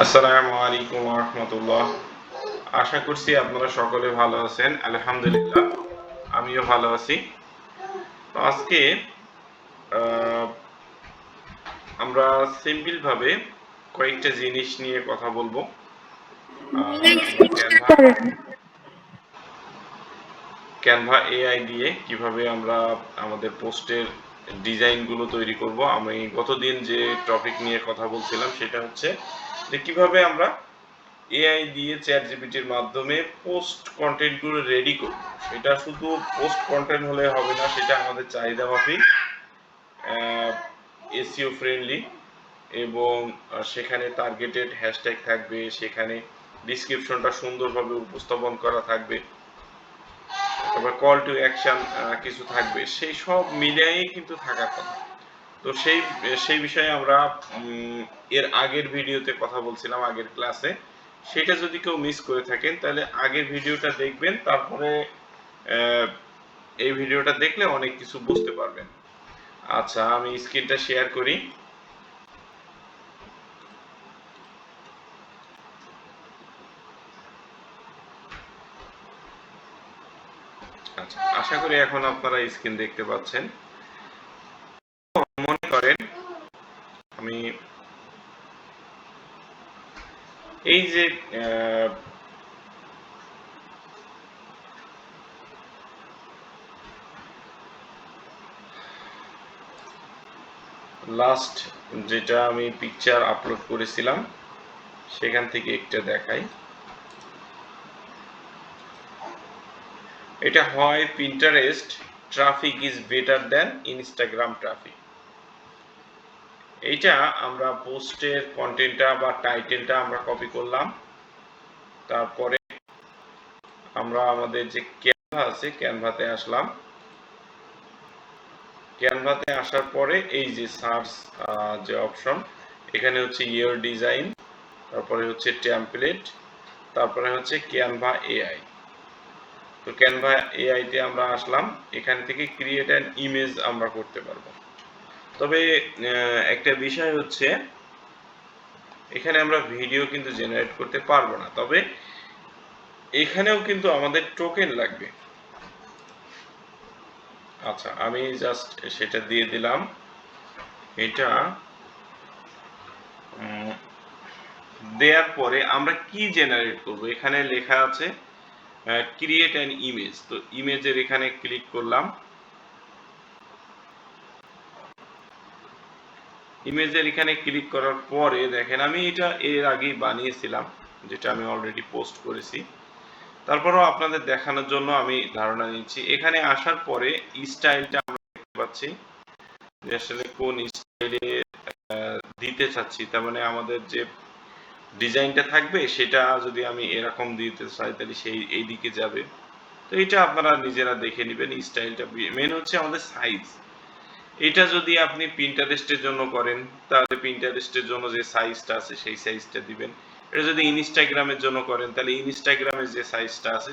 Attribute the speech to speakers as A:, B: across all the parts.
A: আসসালামু আলাইকুম ওয়া রাহমাতুল্লাহ। আশা করছি আপনারা সকলে ভালো আছেন। আলহামদুলিল্লাহ আমিও ভালো আছি। তো আজকে আহ, আমরা সিম্পল ভাবে কয়েকটা জিনিস নিয়ে কথা বলবো। আমরা ক্যানভা এআই দিয়ে কিভাবে আমরা আমাদের পোস্টের ডিজাইনগুলো তৈরি করব। আমি গতদিন যে টপিক নিয়ে কথা বলছিলাম সেটা হচ্ছে যে কিভাবে আমরা এআই দিয়ে চ্যাট জিপিটির মাধ্যমে পোস্ট কন্টেন্টগুলো রেডি করব। সেটা শুধু পোস্ট কন্টেন্ট হলে হবে না, সেটা আমাদের চাহিদা মাফিক, এসইও ফ্রেন্ডলি এবং সেখানে টার্গেটেড হ্যাশট্যাগ থাকবে, সেখানে ডিসক্রিপশনটা সুন্দরভাবে উপস্থাপন করা থাকবে, তারপর কল টু অ্যাকশন কিছু থাকবে, সেই সব মিলিয়েই কিন্তু থাকার কথা। তো সেই সেই বিষয়ে আমরা এর আগের ভিডিওতে কথা বলছিলাম, আগের ক্লাসে। সেটা যদি কেউ মিস করে থাকেন তাহলে আগের ভিডিওটা দেখবেন, তারপরে এই ভিডিওটা দেখলে অনেক কিছু বুঝতে পারবেন। আচ্ছা, আমি স্ক্রিনটা শেয়ার করি। আচ্ছা, আশা করি এখন আপনারা স্ক্রিন দেখতে পাচ্ছেন। মনে করেন আমি এই যে লাস্ট যেটা আমি পিকচার আপলোড করেছিলাম সেখান থেকে একটা দেখাই। এটা হয় Pinterest traffic is better then Instagram traffic. এইটা আমরা পোস্টের কন্টেন্টটা বা টাইটেলটা আমরা কপি করলাম, তারপরে আমরা আমাদের যে ক্যানভা আছে ক্যানভাতে আসলাম। ক্যানভাতে আসার পরে এই যে সার্চ যে অপশন, এখানে হচ্ছে ইয়োর ডিজাইন, তারপরে হচ্ছে টেমপ্লেট, তারপরে হচ্ছে ক্যানভা এআই। তো ক্যানভা এআই তে আমরা আসলাম, এখান থেকে ক্রিয়েট অ্যান ইমেজ আমরা করতে পারবো। তবে একটা বিষয় হচ্ছে এখানে আমরা ভিডিও কিন্তু জেনারেট করতে পারবো না, তবে এখানেও কিন্তু আমাদের টোকেন লাগবে। আচ্ছা, আমি জাস্ট সেটা দিয়ে দিলাম। এটা দেওয়ার পরে আমরা কি জেনারেট করব, এখানে লেখা আছে ক্রিয়েট অ্যান ইমেজ। তো ইমেজের এখানে ক্লিক করলাম। ইমেজের এখানে ক্লিক করার পরে দেখেন আমি এটা এর আগেই বানিয়েছিলাম, যেটা আমি অলরেডি পোস্ট করেছি। তারপরেও আপনাদের দেখানোর জন্য আমি ধারণা নিচ্ছি। এখানে আসার পরে স্টাইলটা আমরা দেখতে পাচ্ছি যে আসলে কোন স্টাইলে দিতে চাচ্ছি। তার মানে আমাদের যে ডিজাইনটা থাকবে সেটা যদি আমি এরকম দিতে চাই তাহলে সেই এই দিকে যাবে। তো এটা আপনারা নিজেরা দেখে নেবেন। স্টাইলটা মেন হচ্ছে আমাদের সাইজ। এটা যদি আপনি পিন্টারেস্টের জন্য করেন তাহলে পিন্টারেস্টের জন্য যে সাইজটা আছে সেই সাইজটা দিবেন। এটা যদি ইনস্টাগ্রামের জন্য করেন তাহলে ইনস্টাগ্রামের যে সাইজটা আছে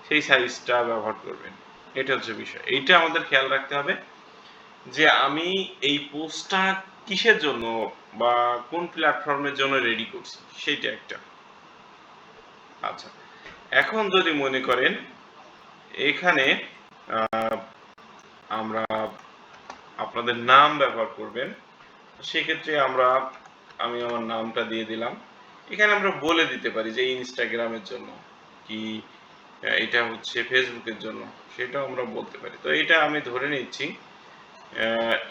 A: সেই সাইজটা ব্যবহার করবেন। এটা হচ্ছে বিষয়। এইটা আমাদের খেয়াল রাখতে হবে যে আমি এই পোস্টটা কিসের জন্য বা কোন প্ল্যাটফর্মের জন্য রেডি করছি, সেইটা একটা। আচ্ছা, এখন যদি মনে করেন এখানে আমরা আপনাদের নাম ব্যবহার করবেন, সেক্ষেত্রে আমি আমার নামটা দিয়ে দিলাম। এখানে আমরা বলে দিতে পারি যে ইনস্টাগ্রামের জন্য কি এটা হচ্ছে ফেসবুকের জন্য, সেটাও আমরা বলতে পারি। তো এটা আমি ধরে নিচ্ছি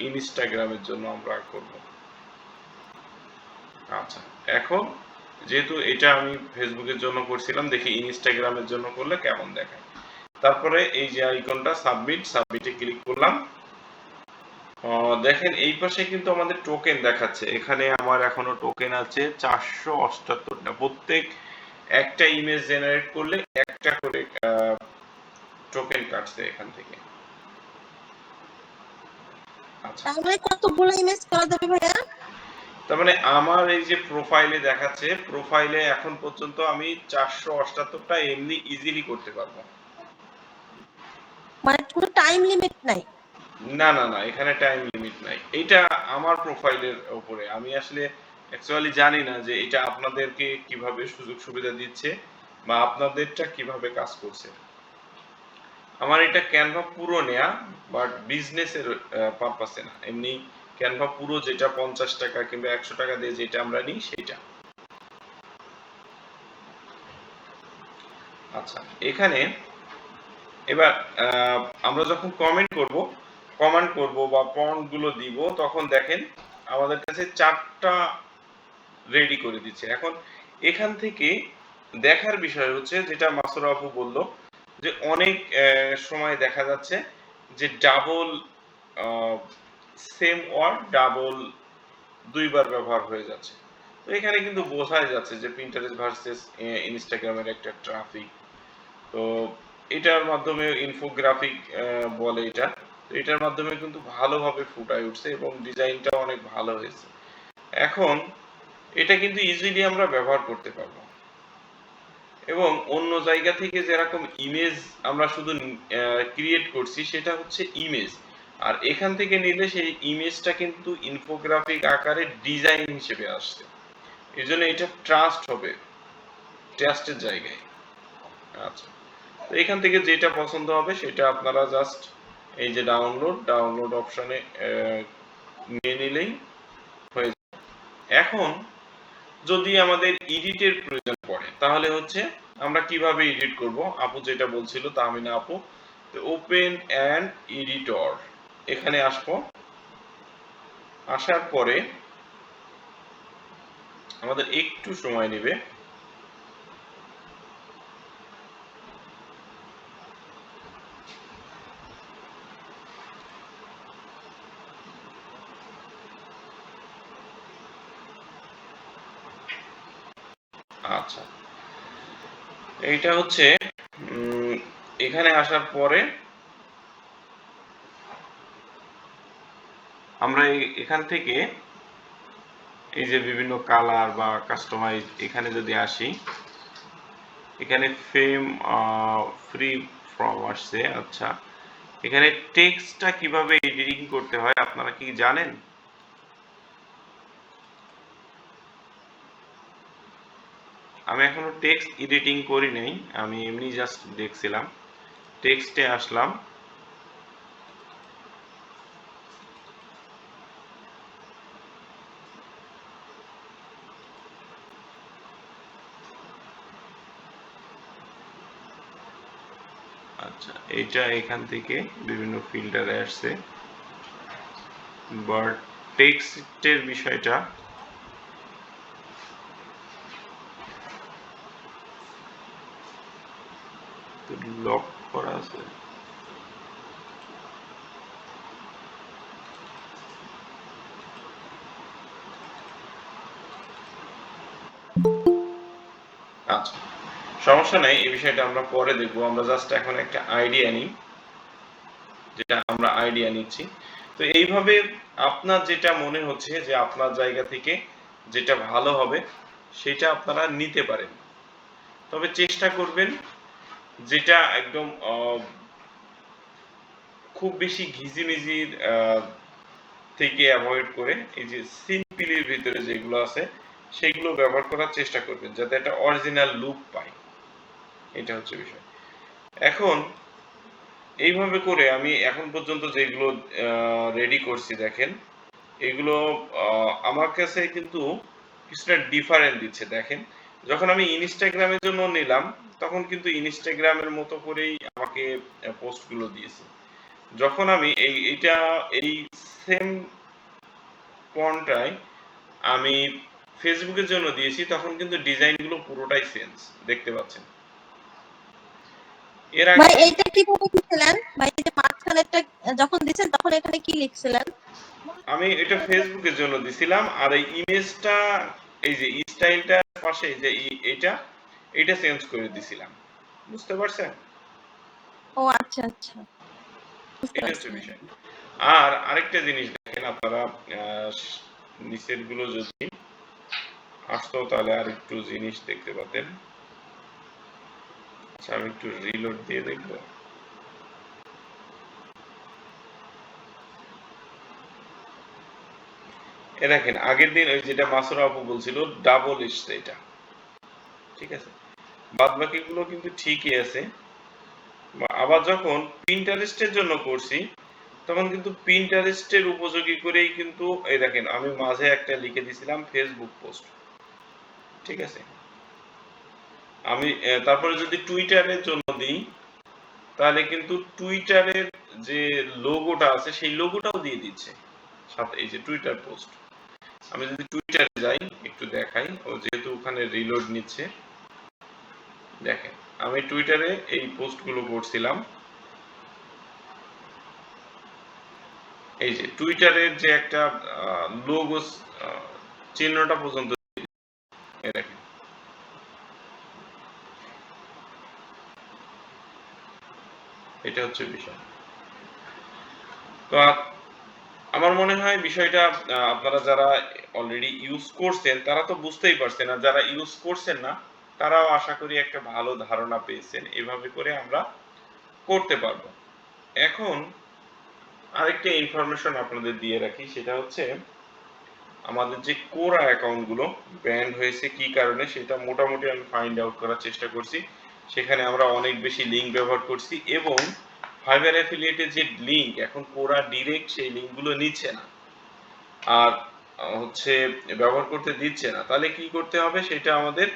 A: ইনস্টাগ্রামের জন্য আমরা করব। আচ্ছা, এখন যেহেতু এটা আমি ফেসবুকের জন্য করছিলাম, দেখি ইনস্টাগ্রামের জন্য করলে কেমন দেখায়। তারপরে এই যে আইকনটা সাবমিটে ক্লিক করলাম। দেখেন এই পাশে কিন্তু আমাদের টোকেন দেখাচ্ছে। এখানে আমার এখনো টোকেন আছে 478টা। প্রত্যেক একটা ইমেজ জেনারেট করলে একটা করে টোকেন কাটছে এখান থেকে। আচ্ছা,
B: তাহলে কতগুলো ইমেজ করা যাবে ভাইয়া?
A: তার মানে আমার এই যে প্রোফাইলে দেখাচ্ছে, প্রোফাইলে এখন পর্যন্ত আমি 478টা এমনি ইজিলি করতে পারবো।
B: মানে কোনো টাইম লিমিট নাই?
A: না না না, এখানে টাইম লিমিট নাই। এটা আমার প্রোফাইলের উপরে। আমি আসলে অ্যাকচুয়ালি জানি না যে এটা আপনাদেরকে কিভাবে সুযোগ সুবিধা দিচ্ছে বা আপনাদেরটা কিভাবে কাজ করছে। আমার এটা ক্যানভা পুরো নেয়া, বাট বিজনেসের পারপাসে না, এমনি ক্যানভা পুরো যেটা 50 টাকা কিংবা 100 টাকা দিয়ে যেটা আমরা নিই সেটা। আচ্ছা, এখানে এবার আমরা যখন কমেন্ট করব বা ফন্ট গুলো দিব, তখন দেখেন আমাদের কাছে 4টা রেডি করে দিচ্ছে। এখন এখান থেকে দেখার বিষয় হচ্ছে, যেটা মাসুরা আপু বলল, যে অনেক সময় দেখা যাচ্ছে যে ডাবল সেম ওয়ার্ড ডাবল দুইবার ব্যবহার হয়ে যাচ্ছে। তো এখানে কিন্তু বোঝাই যাচ্ছে যে পিন্টারেস্ট ভার্সেস ইনস্টাগ্রামের একটা ট্রাফিক। তো এটার মাধ্যমে ইনফোগ্রাফিক বলে এটা, তো এটার মাধ্যমে কিন্তু ভালোভাবে ফুটায় উঠছে এবং ডিজাইনটাও অনেক ভালো হয়েছে। এখন এটা কিন্তু ইজিলি আমরা ব্যবহার করতে পারবো, এবং অন্য জায়গা থেকে যেরকম ইমেজ আমরা শুধু ক্রিয়েট করছি সেটা হচ্ছে ইমেজ, আর এখান থেকে নিলে সেই ইমেজটা কিন্তু ইনফোগ্রাফিক আকারে ডিজাইন হিসেবে আসছে। এই জন্য এটা ট্রাস্ট হবে, ট্রাস্টের জায়গায়। আচ্ছা, তো এখান থেকে যেটা পছন্দ হবে সেটা আপনারা জাস্ট এই যে ডাউনলোড অপশনে নিয়ে নিলেই হয়ে যাবে। এখন যদি আমাদের এডিটের প্রয়োজন পড়ে, তাহলে হচ্ছে আমরা কিভাবে এডিট করব, আপু যেটা বলছিল তাহমিনা আপু, ওপেন অ্যান্ড এডিটর, এখানে আসবো। আসার পরে আমাদের একটু সময় নেবে। আচ্ছা, এইটা হচ্ছে এখানে আসার পরে আমরা এখান থেকে এই যে বিভিন্ন কালার বা কাস্টমাইজ, এখানে যদি আসি, এখানে ফ্রেম ফ্রি ফ্রম আসছে। আচ্ছা, এখানে টেক্সটটা কিভাবে এডিটিং করতে হয় আপনারা কি জানেন? আমি এখনো টেক্সট এডিটিং করি নাই, আমি এমনি জাস্ট দেখছিলাম। টেক্সটে আসলাম, আচ্ছা এইটা এখান থেকে বিভিন্ন ফিল্টারে আসছে, বাট টেক্সটের বিষয়টা লক করা আছে। আচ্ছা, সমস্যা নাই, এই বিষয়টা আমরা পরে দেখবো। আমরা জাস্ট এখন একটা আইডিয়া নিই, যেটা আমরা আইডিয়া নিচ্ছি। তো এইভাবে আপনার যেটা মনে হচ্ছে যে আপনার জায়গা থেকে যেটা ভালো হবে সেটা আপনারা নিতে পারেন, তবে চেষ্টা করবেন যেটা একদম খুব বেশি ঘিজিমিজির থেকে অ্যাভয়েড করে এই যে সিম্পলির ভিতরে যেগুলো আছে সেগুলো ব্যবহার করার চেষ্টা করবেন, যাতে একটা অরিজিনাল লুক পায়। এটা হচ্ছে বিষয়। এখন এইভাবে করে আমি এখন পর্যন্ত যেগুলো রেডি করছি দেখেন, এগুলো আমার কাছে কিন্তু কিছুটা ডিফারেন্ট দিচ্ছে। দেখেন, যখন আমি ইনস্টাগ্রামের জন্য নিলাম তখন কিন্তু ইনস্টাগ্রামের মতো করেই আমাকে পোস্টগুলো দিয়েছে। যখন আমি এই সেম ফন্টটাই আমি ফেসবুকের জন্য দিয়েছি, তখন কিন্তু ডিজাইনগুলো পুরোটাই চেঞ্জ, দেখতে পাচ্ছেন। এর
B: ভাই
A: আগে
B: এইটা কিভাবে দিছিলেন? ভাই এই যে মাঝখানেরটা যখন দিছেন তখন এখানে কি লিখছিলেন?
A: আমি এটা ফেসবুকের জন্য দিছিলাম, আর এই ইমেজটা, এই যে স্টাইলটার পাশে যে এটা এটা চেঞ্জ করে দিছিলাম, বুঝতে পারছেন?
B: ও আচ্ছা আচ্ছা, বুঝতে
A: এটা
B: পারছি
A: হচ্ছে
B: ভাই।
A: বিষয়। আর আরেকটা জিনিস দেখেন আপনারা, নিচের গুলো যদি আসতো তাহলে আর একটু জিনিস দেখতে পাতেন। আচ্ছা, আমি একটু রিলোড দিয়ে দেখবো। এ দেখেন আগের দিন ওই যেটা মাসুরা আপু বলছিল ডাবল এসছে এটা, ঠিক আছে, বাদ বাকিগুলো কিন্তু ঠিকই আছে। আবার যখন পিন্টারেস্টের জন্য করছি তখন কিন্তু পিন্টারেস্টের উপযোগী করেই কিন্তু এই দেখেন আমি মাঝে একটা লিখে দিছিলাম ফেসবুক পোস্ট, ঠিক আছে। আমি তারপরে যদি টুইটারের জন্য দিই তাহলে কিন্তু টুইটারের যে লোগোটা আছে সেই লোগোটাও দিয়ে দিচ্ছে সাথে, এই যে টুইটার পোস্ট। আমি যদি টুইটারে যাই একটু দেখাই, ও যেহেতু ওখানে রিলোড নিচ্ছে, দেখেন আমি টুইটারে এই পোস্টগুলো করছিলাম, এই যে টুইটারের যে একটা লোগো চিহ্নটা পর্যন্ত এই দেখেন, এটা হচ্ছে বিষয়। তো আমার মনে হয় বিষয়টা আপনারা যারা অলরেডি ইউজ করছেন তারা তো বুঝতেই পারছেন, আর যারা ইউজ করছেন না তারাও আশা করি একটা ভালো ধারণা পেয়েছেন। এভাবে করে আমরা করতে পারবো। এখন আরেকটা ইনফরমেশন আপনাদের দিয়ে রাখি, সেটা হচ্ছে আমাদের যে কোরা অ্যাকাউন্টগুলো ব্যান্ড হয়েছে কি কারণে সেটা মোটামুটি আমি ফাইন্ড আউট করার চেষ্টা করছি। সেখানে আমরা অনেক বেশি লিঙ্ক ব্যবহার করছি এবং ফাইবার অ্যাফিলিয়েটের যে লিঙ্ক এখন কোরা ডিরেক্ট সেই লিঙ্কগুলো নিচ্ছে না, আর হচ্ছে ব্যবহার করতে দিচ্ছে না। তাহলে কি করতে হবে, সেটা আমাদের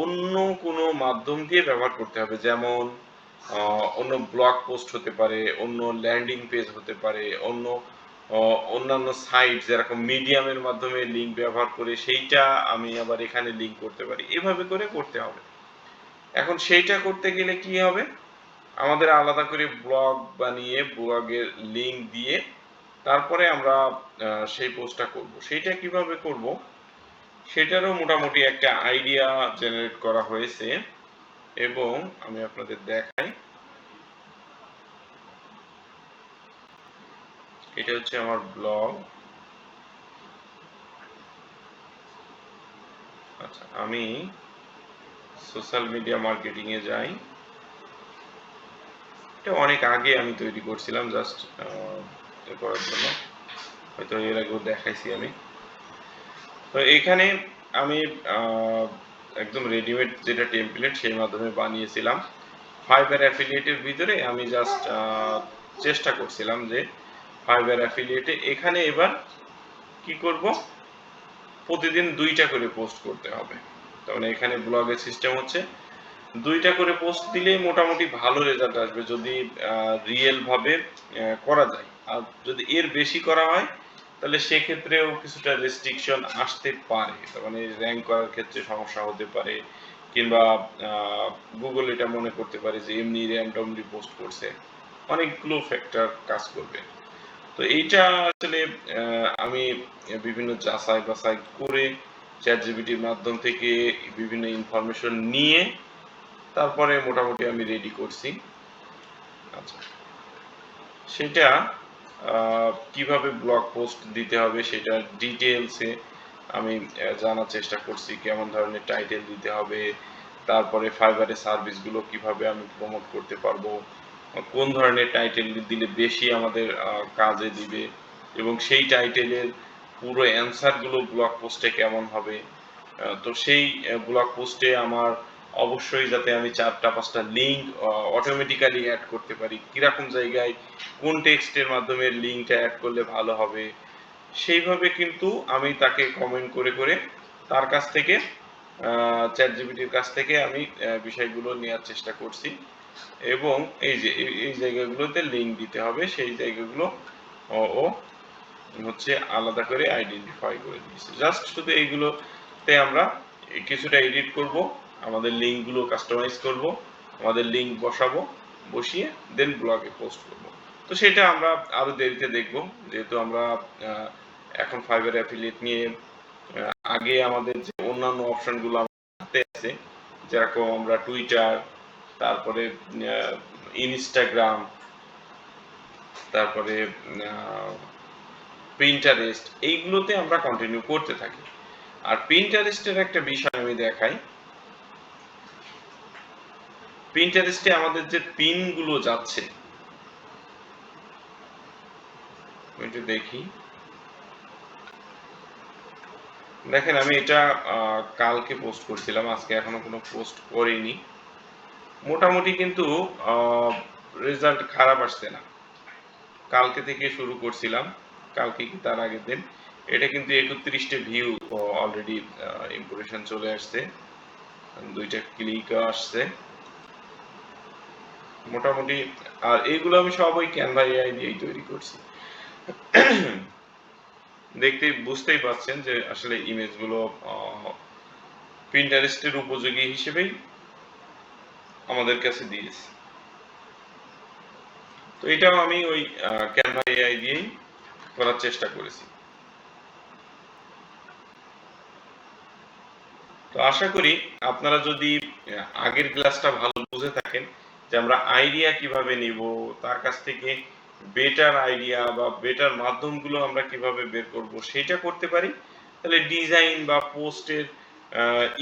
A: অন্য কোনো মাধ্যম দিয়ে ব্যবহার করতে হবে, যেমন অন্য ব্লগ পোস্ট হতে পারে, অন্য ল্যান্ডিং পেজ হতে পারে, অন্যান্য সাইট যেরকম মিডিয়ামের মাধ্যমে লিঙ্ক ব্যবহার করে সেইটা আমি আবার এখানে লিঙ্ক করতে পারি, এভাবে করে করতে হবে। এখন সেইটা করতে গেলে কি হবে, আমাদের আলাদা করে ব্লগ বানিয়ে ব্লগের লিঙ্ক দিয়ে তারপরে আমরা সেই পোস্টটা করব। সেইটা কিভাবে করব সেটারও মোটামুটি একটা আইডিয়া জেনারেট করা হয়েছে এবং আমি আপনাদের দেখাই। এটা হচ্ছে আমার ব্লগ। আচ্ছা, আমি সোশ্যাল মিডিয়া মার্কেটিং এ যাই। এটা অনেক আগে আমি তৈরি করছিলাম, জাস্ট করার জন্য, হয়তো এর আগেও দেখাইছি আমি। তো এইখানে আমি একদম রেডিমেড যেটা টেমপ্লেট সেই মাধ্যমে বানিয়েছিলাম। ফাইবার অ্যাফিলিয়েটের ভিতরে আমি জাস্ট চেষ্টা করছিলাম যে ফাইবার অ্যাফিলিয়েটে এখানে এবার কি করব, প্রতিদিন ২টা করে পোস্ট করতে হবে। তার মানে এখানে ব্লগের সিস্টেম হচ্ছে ২টা করে পোস্ট দিলেই মোটামুটি ভালো রেজাল্ট আসবে যদি রিয়েল ভাবে করা যায়। আর যদি এর বেশি করা হয় তাহলে সেক্ষেত্রেও কিছুটা রেস্ট্রিকশন আসতে পারে, তার মানে র্যাঙ্ক করার ক্ষেত্রে সমস্যা হতে পারে, কিংবা গুগল এটা মনে করতে পারে যে এমনি র্যান্ডমলি পোস্ট করছে, অনেকগুলো ফ্যাক্টর কাজ করবে। তো এইটা আসলে আমি বিভিন্ন যাচাই বাছাই করে চ্যাটজিপিটির মাধ্যম থেকে বিভিন্ন ইনফরমেশন নিয়ে তারপরে মোটামুটি আমি রেডি করছি। আচ্ছা, সেটা কিভাবে ব্লগ পোস্ট দিতে হবে সেটা ডিটেলসে আমি জানার চেষ্টা করছি, কেমন ধরনের টাইটেল দিতে হবে, তারপরে ফাইবারের সার্ভিসগুলো কিভাবে আমি প্রমোট করতে পারবো, কোন ধরনের টাইটেল দিলে বেশি আমাদের কাজে দিবে, এবং সেই টাইটেলের পুরো অ্যান্সারগুলো ব্লগ পোস্টে কেমন হবে। তো সেই ব্লগ পোস্টে আমার অবশ্যই যাতে আমি ৪টা ৫টা লিঙ্ক অটোমেটিক্যালি অ্যাড করতে পারি, কিরকম জায়গায় কোন টেক্সটের মাধ্যমে লিঙ্কটা অ্যাড করলে ভালো হবে, সেইভাবে কিন্তু আমি তাকে কমেন্ট করে করে তার কাছ থেকে চ্যাট জিপিটির কাছ থেকে আমি বিষয়গুলো নেওয়ার চেষ্টা করছি। এবং এই যে এই জায়গাগুলোতে লিঙ্ক দিতে হবে সেই জায়গাগুলো ও হচ্ছে আলাদা করে আইডেন্টিফাই করে দিয়েছে। জাস্ট শুধু এইগুলোতে আমরা কিছুটা এডিট করব, আমাদের লিঙ্কগুলো কাস্টমাইজ করব, আমাদের লিঙ্ক বসাবো, বসিয়ে দেন ব্লগে পোস্ট করব। তো সেটা আমরা আরো দেরিতে দেখব, যেহেতু আমরা এখন ফাইবার অ্যাফিলিয়েট নিয়ে আগে আমাদের যে অন্যান্য অপশনগুলো হাতে আছে, যেরকম আমরা টুইটার, তারপরে ইনস্টাগ্রাম, তারপরে পিন্টারেস্ট, এইগুলোতে আমরা কন্টিনিউ করতে থাকি। আর পিন্টারেস্টের একটা বিষয় আমি দেখাই, পিন্টারেস্টে আমাদের যে পিনগুলো যাচ্ছে, একটু দেখি, দেখেন আমি এটা কালকে পোস্ট করছিলাম, আজকে এখনো কোনো পোস্ট করিনি। মোটামুটি কিন্তু রেজাল্ট খারাপ আসছে না। কালকে থেকে শুরু করছিলাম, কালকে কি তার আগের দিন। এটা কিন্তু 31টা ভিউ অলরেডি ইমপ্রেশন চলে আসছে, 2টা ক্লিকও আসছে মোটামুটি। আর এইগুলো আমি সব ওই ক্যানভা এআই দিয়েই তৈরি করছি। বুঝতেই পারছেন যে আসলে ইমেজগুলো পিন্টারেস্টের উপযোগী হিসেবেই আমাদের কাছে দিয়েছে। তো এটাও আমি ওই ক্যানভা এআই দিয়েই করার চেষ্টা করেছি। তো আশা করি আপনারা যদি আগের ক্লাসটা ভালো বুঝে থাকেন যে আমরা আইডিয়া কিভাবে নিব, তার কাছ থেকে বেটার আইডিয়া বা বেটার মাধ্যমগুলো আমরা কিভাবে বের করব সেটা করতে পারি, তাহলে ডিজাইন বা পোস্টের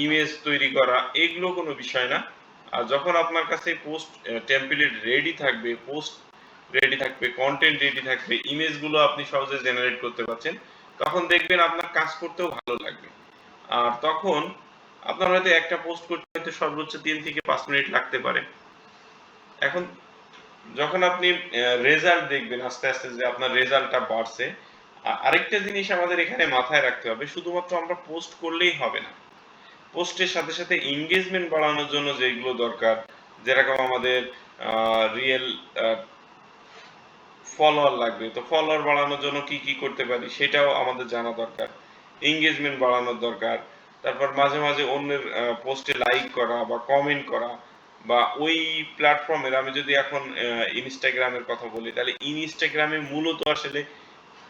A: ইমেজ তৈরি করা এগুলো কোনো বিষয় না। আর যখন আপনার কাছে পোস্ট টেমপ্লেট রেডি থাকবে, পোস্ট রেডি থাকবে, কন্টেন্ট রেডি থাকবে, ইমেজগুলো আপনি সহজে জেনারেট করতে পারছেন, তখন দেখবেন আপনার কাজ করতেও ভালো লাগবে। আর তখন আপনার হয়তো একটা পোস্ট করতে হয়তো সর্বোচ্চ 3 থেকে 5 মিনিট লাগতে পারে। এখন যখন আপনি রেজাল্ট দেখবেন আস্তে আস্তে যে আপনার রেজাল্টটা বাড়ছে, আরেকটা জিনিস আমাদের এখানে মাথায় রাখতে হবে, শুধুমাত্র আমরা পোস্ট করলেই হবে না। পোস্টের সাথে সাথে এনগেজমেন্ট বাড়ানোর জন্য যেগুলো দরকার, যেরকম আমাদের রিয়েল ফলোয়ার লাগবে, তো ফলোয়ার বাড়ানোর জন্য কি কি করতে পারি সেটাও আমাদের জানা দরকার। এনগেজমেন্ট বাড়ানোর দরকার, তারপর মাঝে মাঝে অন্যের পোস্টে লাইক করা বা কমেন্ট করা, বা ওই প্ল্যাটফর্মের, আমি যদি এখন ইনস্টাগ্রামের কথা বলি, তাহলে ইনস্টাগ্রামে মূলত আসলে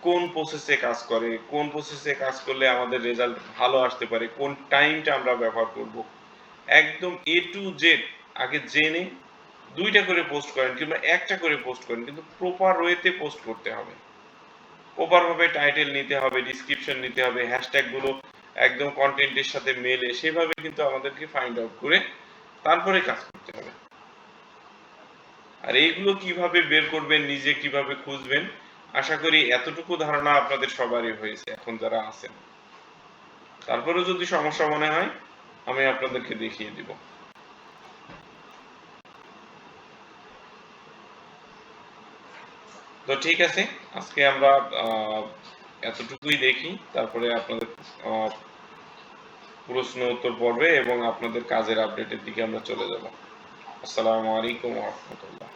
A: কোন প্রসেসে কাজ করে, কোন প্রসেসে কাজ করলে আমাদের রেজাল্ট ভালো আসতে পারে, কোন টাইমটা আমরা ব্যবহার করব, একদম এ টু জেড আগে জেনে 2টা করে পোস্ট করেন কিংবা একটা করে পোস্ট করেন, কিন্তু প্রপার ওয়েতে পোস্ট করতে হবে। প্রপার ভাবে টাইটেল নিতে হবে, ডিসক্রিপশন নিতে হবে, হ্যাশট্যাগ গুলো একদম কন্টেন্টের সাথে মেলে সেভাবে কিন্তু আমাদেরকে ফাইন্ড আউট করে তারপরে কাজ করতে হবে। আর এইগুলো কিভাবে বের করবেন, নিজে কিভাবে খুঁজবেন, আশা করি এতটুকু ধারণা আপনাদের সবারই হয়েছে এখন যারা আছেন। তারপরেও যদি সমস্যা মনে হয় আমি আপনাদেরকে দেখিয়ে দিব। তো ঠিক আছে, আজকে আমরা এতটুকুই দেখি, তারপরে আপনাদের প্রশ্ন উত্তর পর্বে এবং আপনাদের কাজের আপডেটের দিকে আমরা চলে যাব। আসসালামু আলাইকুম ওয়া রাহমাতুল্লাহ।